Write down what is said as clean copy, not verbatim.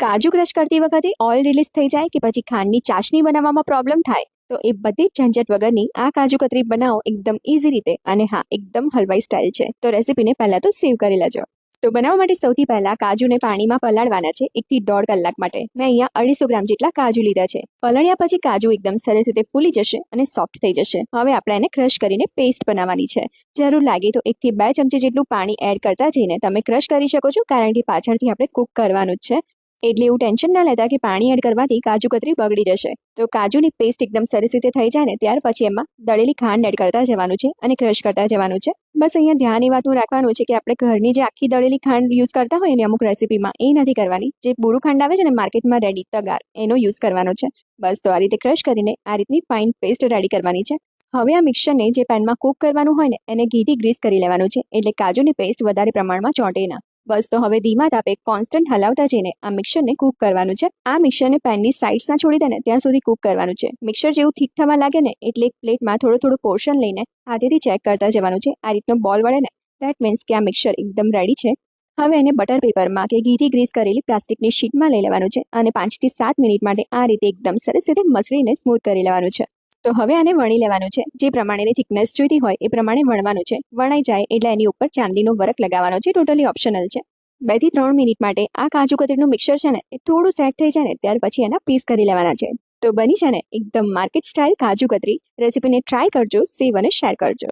કાજુ crush કરતી વખતે oil release થઈ જાય કે પછી ખાંડની ચાસણી બનાવવામાં પ્રોબ્લેમ થાય તો એ બધી જ ઝંઝટ વગરની આ કાજુ કતરી બનાવો એકદમ ઇઝી રીતે અને હા એકદમ હલવાઈ સ્ટાઇલ છે. તો રેસીપીને પહેલા તો સેવ કરી લેજો. તો બનાવવા માટે સૌથી પહેલા કાજુને પાણીમાં પલાળવાના છે 1 થી 1.5 કલાક માટે. મેં અહીંયા 250 ગ્રામ જેટલા કાજુ લીધા છે. પલળ્યા પછી કાજુ એકદમ સરસ રીતે ફૂલી જશે અને સોફ્ટ થઈ જશે. હવે આપણે એને ક્રશ કરીને પેસ્ટ બનાવવાની છે. જરૂર લાગે તો 1 થી 2 ચમચી જેટલું પાણી એડ કરતા જઈને તમે ક્રશ કરી શકો છો, કારણ કે પાછળથી આપણે કુક કરવાનું જ છે. એટલે એવું ટેન્શન ના લેતા કે પાણી એડ કરવાથી કાજુ કતરી બગડી જશે. તો કાજુની પેસ્ટ એકદમ સરસ રીતે થઈ જાય ને ત્યાર પછી એમાં દળેલી ખાંડ એડ કરતા જવાનું છે અને ક્રશ કરતા જવાનું છે. બસ અહીંયા ધ્યાન એ વાતનું રાખવાનું છે કે આપણે ઘરની જે આખી દળેલી ખાંડ યુઝ કરતા હોય ને અમુક રેસીપીમાં એ નથી કરવાની. જે બુરુ ખાંડ આવે છે ને માર્કેટમાં રેડી તગાર, એનો યુઝ કરવાનો છે. બસ તો આ રીતે ક્રશ કરીને આ રીતની ફાઇન પેસ્ટ રેડી કરવાની છે. હવે આ મિક્સરને જે પેનમાં કુક કરવાનું હોય ને એને ઘીથી ગ્રીસ કરી લેવાનું છે, એટલે કાજુની પેસ્ટ વધારે પ્રમાણમાં ચોંટે ના. બસ તો હવે ધીમા તાપે કોન્સ્ટન્ટ હલાવતા જઈને આ મિક્સરને કુક કરવાનું છે. આ મિક્સરને પેનની સાઇડ્સ ના છોડી દે ને ત્યાં સુધી કુક કરવાનું છે. મિક્સર જેવું થીક થવા લાગે ને એટલે એક પ્લેટમાં થોડું પોર્શન લઈને હાથેથી ચેક કરતા જવાનું છે. આ રીતનો બોલ વળે ને ધેટ મીન્સ કે આ મિક્સર એકદમ રેડી છે. હવે એને બટર પેપરમાં કે ઘીથી ગ્રીસ કરેલી પ્લાસ્ટિકની શીટમાં લઈ લેવાનું છે અને 5 થી 7 મિનિટ માટે આ રીતે એકદમ સરસ રીતે મસળીને સ્મૂથ કરી લેવાનું છે. તો હવે આને વણી લેવાનું છે. જે પ્રમાણેની થિકનેસ જોઈતી હોય એ પ્રમાણે વણવાનું છે. વણાઈ જાય એટલે એની ઉપર ચાંદીનો વર્ક લગાવવાનો છે. ટોટલી ઓપ્શનલ છે. 2 થી 3 મિનિટ માટે આ કાજુ કતરીનું મિક્સર છે ને એ થોડું સેટ થઈ જાય ને ત્યાર પછી એના પીસ કરી લેવાના છે. તો બની છે ને એકદમ માર્કેટ સ્ટાઇલ કાજુ કતરી. રેસીપીને ટ્રાય કરજો, સેવ અને શેર કરજો.